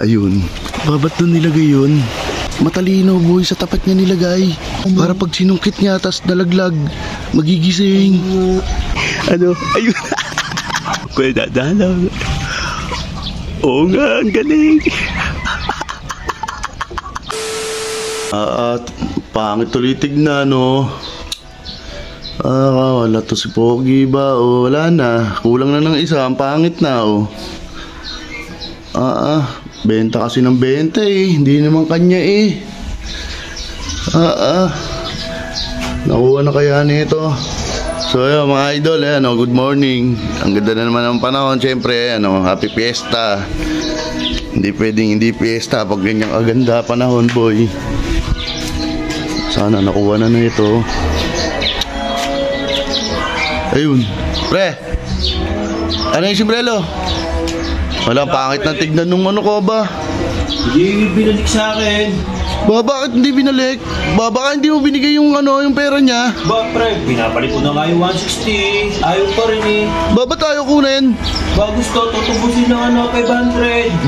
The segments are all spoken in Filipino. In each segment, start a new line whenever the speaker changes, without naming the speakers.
Ayun. Ba't doon nilagay yun? Matalino, boy. Sa tapat niya nilagay. Para pag sinungkit niya, tas nalaglag, magigising. Ano? Ayun. Kuya, dadalaw. Oo nga, ang galing. Pangit tuloy tignan, no? Wala to si Pogi ba? Wala na. Kulang na ng isa. Ang pangit na, benta kasi ng benta eh. Hindi naman kanya eh. Nakuha na kaya nito. So yun mga idol, good morning. Ang ganda na naman ng panahon. Siyempre, happy fiesta. Hindi pwedeng hindi fiesta pag ganyang aganda panahon, boy. Sana nakuha na ito. Ayun. Pre, ano yung simbrelo? Wala, pangit na tignan nung ko ba?
Hindi binalik sa akin.
Bakit hindi binalik? Baka hindi mo binigay yung yung pera niya?
Pre, binabalik ko na nga yung 160. Ayaw pa rin eh.
Ba't ayaw kunin?
Gusto, tutubusin na 500.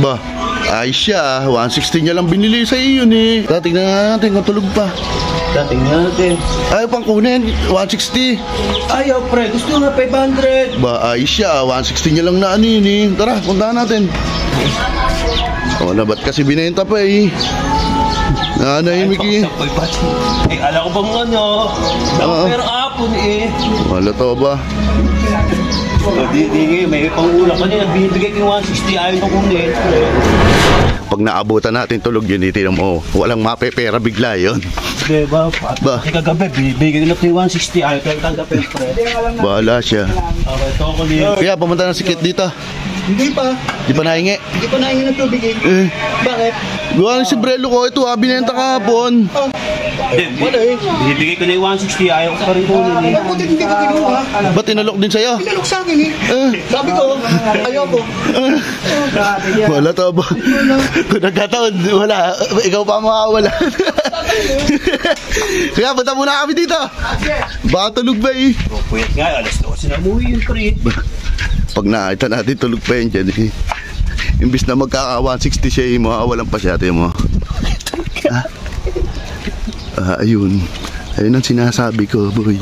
Ayos siya, 160 niya lang binili sa iyo yun eh. Tingnan nga natin kung tulog pa.
Tingnan natin.
Ayaw pang kunin, 160.
Ayaw pre, gusto nga 500.
Ayos siya, 160 niya lang na yun eh. Tara, puntahan natin. Ba't kasi binenta pa eh. Nanahimik eh.
Alam ko bang pero apon eh.
Wala to ba?
May pangulang kanina, binibigay ko yung 160, ayaw na kunin.
Pag naabutan natin tulog yun, tinan mo, walang mapepera bigla yun.
Diba? Kagabi, binibigay ko na yung 160, ayaw ka tanggapin, pre.
Bahala siya.
Okay, ito ako niyo.
Kaya pumunta ng sikit dito.
Hindi pa.
Di pa nahingi?
Hindi pa nahingi ng tubig eh. Bakit?
Gawa ng simbrelo ko, ito binenta kahapon.
Wala eh.
Binibigay ko na yung 160, ayaw ko pa rin kunin.
Bakit hindi ka kinuha?
Ba't tinalok din sa'yo?
Tinalok sa akin eh. Sabi ko, ayaw ko.
Wala to ba? Kung nagkataon, wala. Ikaw pa makawala. Kaya punta muna kami dito. Baka tulog ba eh?
Puyat nga, alas 12 na umuwi yun, pre.
Pag nakita natin tulog pa yun dyan eh. Imbis na magkaka 160 siya eh, makawalan pa siya, mo. Ayun. Ayun ang sinasabi ko, boy.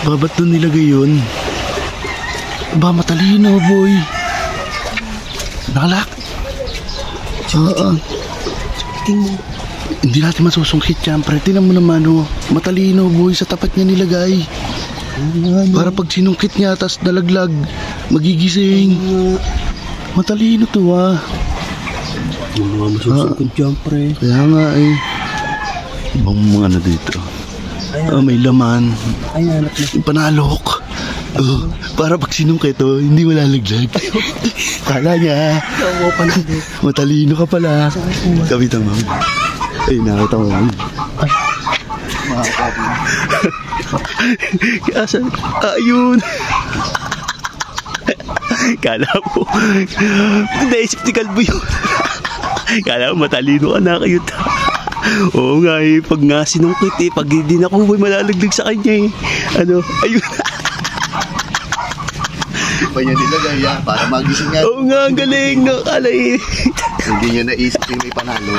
Ba't doon nilagay yun? Matalino, boy. Nakalak. Hindi natin masusungkit yan, pre. Tinan mo naman, matalino, boy. Sa tapat niya nilagay. Para pag sinungkit niya, tas nalaglag, magigising. Matalino to,
Yung mga masusungkit dyan, pre.
Kaya nga eh. Ibang mga dito. May laman.
Ayan, anak na.
Yung panalok. Para pag sinungkit hindi malalaglag. Kala niya. Matalino ka pala. Kabita mo. Ay, nakita mo. Asan? Ayun. Kala mo. Naisip ni Kalbo yun. Kala mo matalino ka na kayo. Oo nga eh. Pag nga sinungkit pag hindi na ko malalaglag sa kanya ayun. Pa niya nilagay para magising nga. Oo nga, ang galing. Akala eh. Hindi niya naisip yung may panalo.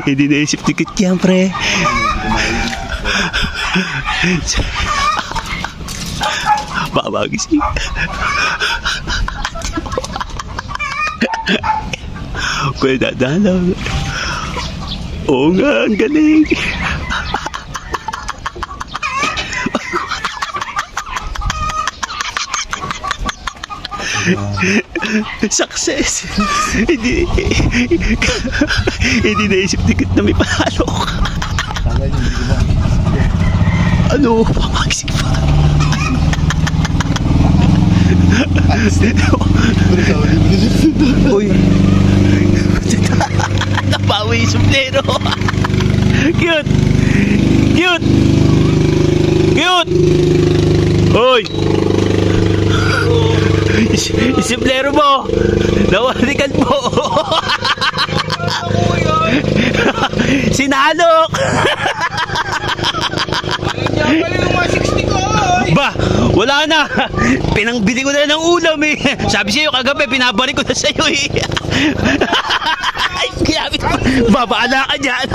Hindi naisip tikit yan, pre. Baka magising. Kuya, dadalaw. Oo nga, ang galing. Success. Hindi naisip tikit na may panalo ka. Pamagising pa. Uy, napawi yung suplero. Cute. Uy, isiplero mo. Nawalikan mo. Sinalok.
Ayaw niya pala yung 160 ko.
Ba, wala na. Pinangbili ko na ng ulam eh. Sabi sa'yo kagabi, pinabalik ko na sa'yo eh. Babaan na ka dyan.